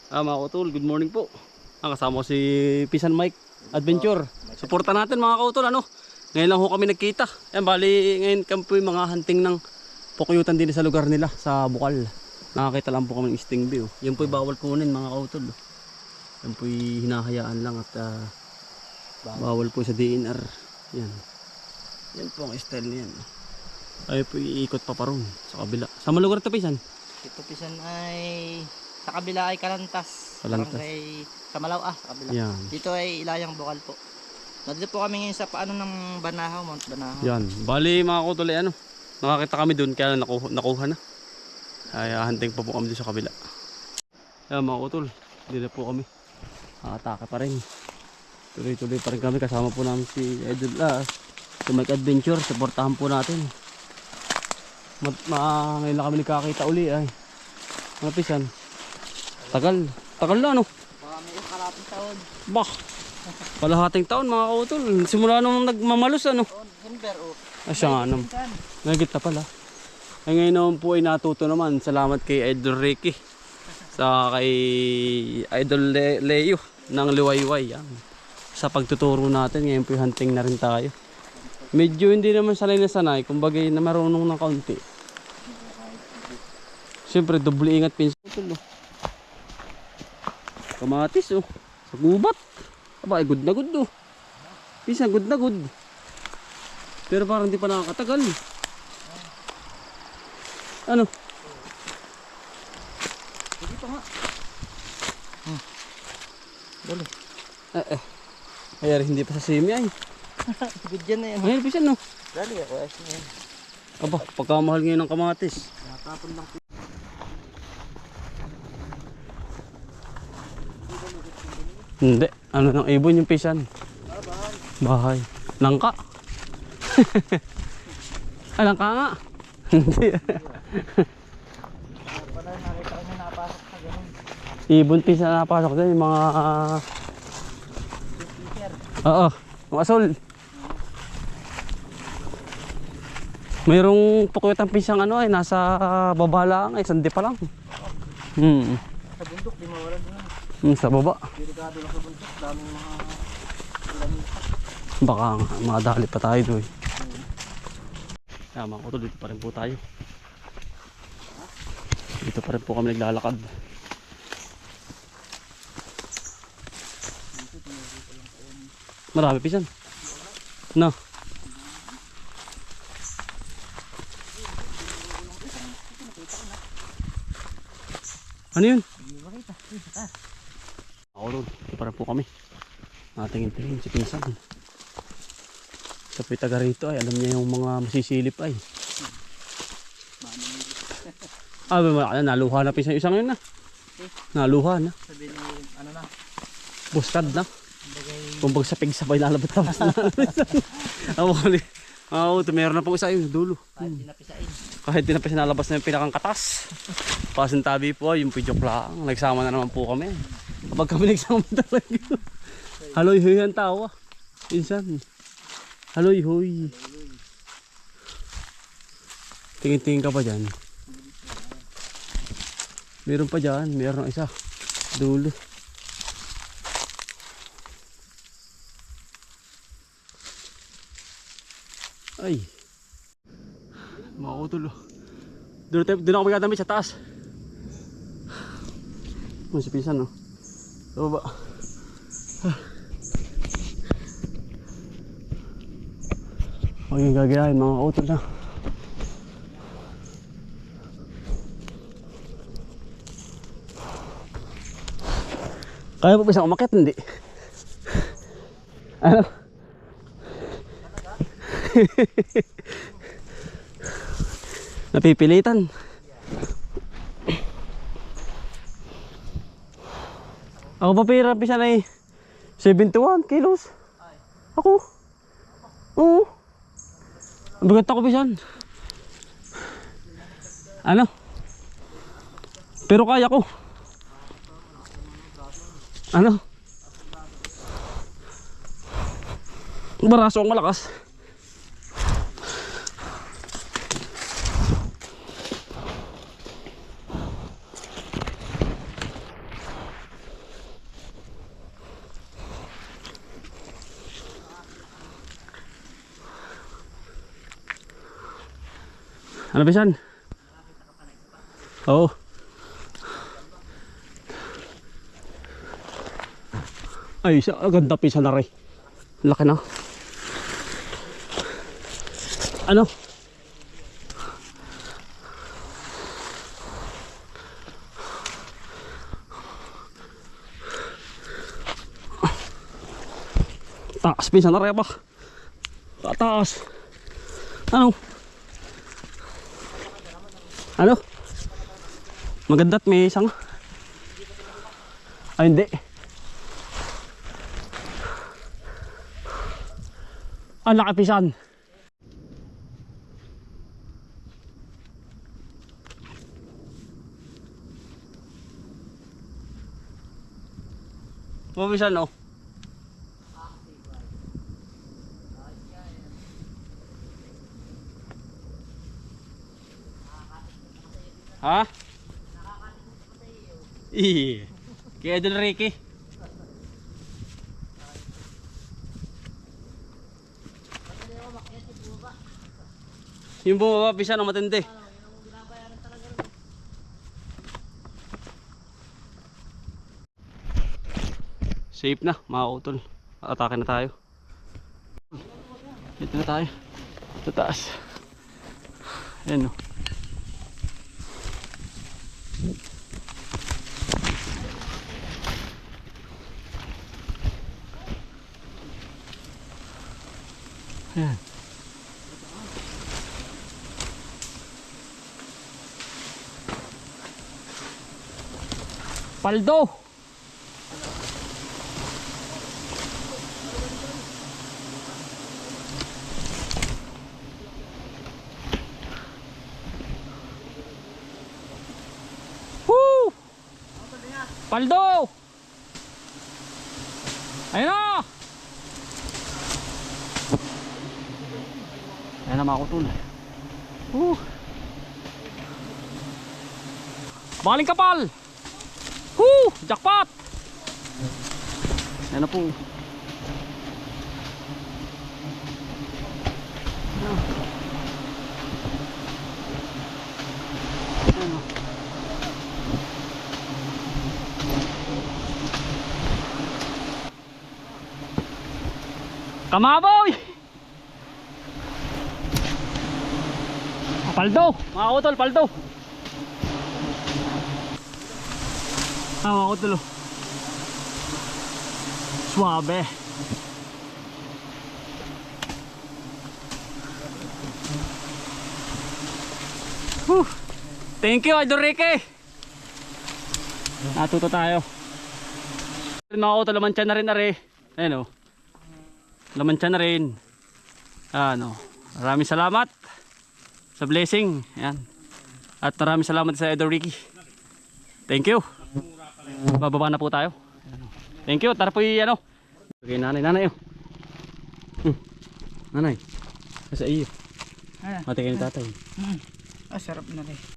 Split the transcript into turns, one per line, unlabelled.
Mga kautol, good morning po. Kasama ko si Pisan Mike Adventure. Suporta natin mga kautol, ano? Ngayon lang ho kami nagkita. Bali, ngayon kami po yung mga hunting ng pukuyutan din sa lugar nila, sa Bukal. Nakakita lang po kami ng sting bee. Yan po yung bawal kunin mga kautol. Yan po yung hinahayaan lang at bawal po sa DNR. Yan. Yan po ang style niyan. Ay po iikot pa ron sa kabila. Sa lugar ito, Pisan?
Ito Pisan ay sa kabila ay Kalantas. Barangay sa Malaw sa kabila.
Yan.
Dito ay Ilayang Bukal po. Nandito po kami ngayon sa paano ng Banahaw, Mount Banahaw.
Yan. Bali mga kautol, ano? Nakakita kami doon kaya nakuha na. Ay hunting pa po kami doon sa kabila. Yan mga kautol, hindi na po kami. Nakatake pa rin. Tuloy-tuloy pa rin kami. Kasama po namin si Idol si Mike Adventure. Supportahan po natin. Ngayon lang kami nagkakita uli ay. Mga Pisan. Tagal na ano?
Baka may kalating taon.
Bah! Kalahating taon mga kautol. Simula nung nagmamalos ano?
December
Siya nga naman. Nagit na pala. Ay ngayon naman po ay natuto naman. Salamat kay Idol Ricky. Sa kay Idol Leo ng Liwayway. Yan. Sa pagtuturo natin. Ngayon po hunting na rin tayo. Medyo hindi naman sanay na sanay. Kumbaga na marunong ng kaunti. Siyempre doble ingat pinsan. Kamatis sa gubat. Aba ay good na good Pinsan good na good. Pero parang hindi pa nakakatagal. Ano?
Dito nga. Dali.
Ay, hindi pa sa semi ay.
Good yan na yan.
Ayun, Pisan no.
Dali ako ayos na yan.
Aba, pagkamahal ngayon ng kamatis.
Natapon lang po.
Hindi. Ano ng ibon yung Pisan? Bahay. Langka. Ay, langka nga. Hindi.
Pala nakita ko na napasok sa ganun.
Ibon Pisan na napasok din. Yung mga... Oo. Mga asol. Mayroong pukuyutan Pisang ano ay nasa baba lang ay sandi pa lang.
Sa bundok, di mawalan din.
Sa baba.
Delikado lang sa bundok. Daming mga lamisa.
Baka makadali pa tayo doon. Mga kautol, dito pa rin po tayo. Dito pa rin po kami naglalakad. Marami Pisan. No. Ano yun? Ako doon. Dito pa rin po kami. Natingin-tingin si Pinsan. Sa taga rito ay alam niya yung mga masisilip ay. Naluha na Pinsan isang yun na. Naluha na.
Sabi ni, ano na,
Bustad na.
bagay,
Kung bagsapig sabay nalabat-labas na. Ito meron na po isa yung dulo.
kahit dinapisain.
Kahit di na pa sinalabas na yung pinakang katas. Pasintabi po yung joke lang. Nagsama na naman po kami. Kapag kami nagsama talaga. Haloy hoy ang tawa. Pinsan. Haloy hoy. Tingin-tingin ka pa dyan. Meron pa dyan. Meron isa. Dulo. Ay. Makutol. Doon ako magdadamit sa taas. Si Pinsan no. Sa baba. Huwag yung gagayahin mga utol na. Kaya po Pinsan umakyat hindi? Ano? Napipilitan. Ako pa pira Pisan ay 71 kilos. Ako. Oo. Bigat ako Pisan. Ano? Pero kaya ko. Ano? Baraso ang malakas. Ano bisan? Oo. Ay, ganda pisan na rin. Laki na. Ano? Taas pisan na rin ba? Taas. Ano? Ano? Maganda't may isang. Ay hindi. Ang laki pisan. Mabisan no? Ha? Kaya Idol Ricky. Yung bumaba pisan ang matindi. Safe na, mga utol. Atake na tayo. Dito na tayo. Sa taas. Ayan o. Ayan. Paldo. Woo! Paldo. Ayun na. Ayun na mga kutol. Baling kapal. Jackpot. Yan na po. Kamaboy. Paldo, mga utol, paldo. Mga utol. Suabe. Thank you, Idol Ricky. Natuto tayo. Mga utol, laman tiyan na rin are. Ayan o. Laman tiyan na rin. Ano, maraming salamat sa blessing. Ayan. At maraming salamat sa Idol Ricky. Thank you. Bababa na po tayo. Thank you. Tara po ano. Okay, nanay. Nanay. Nasa iyo. Matigay ni tatay.
Sarap na rin.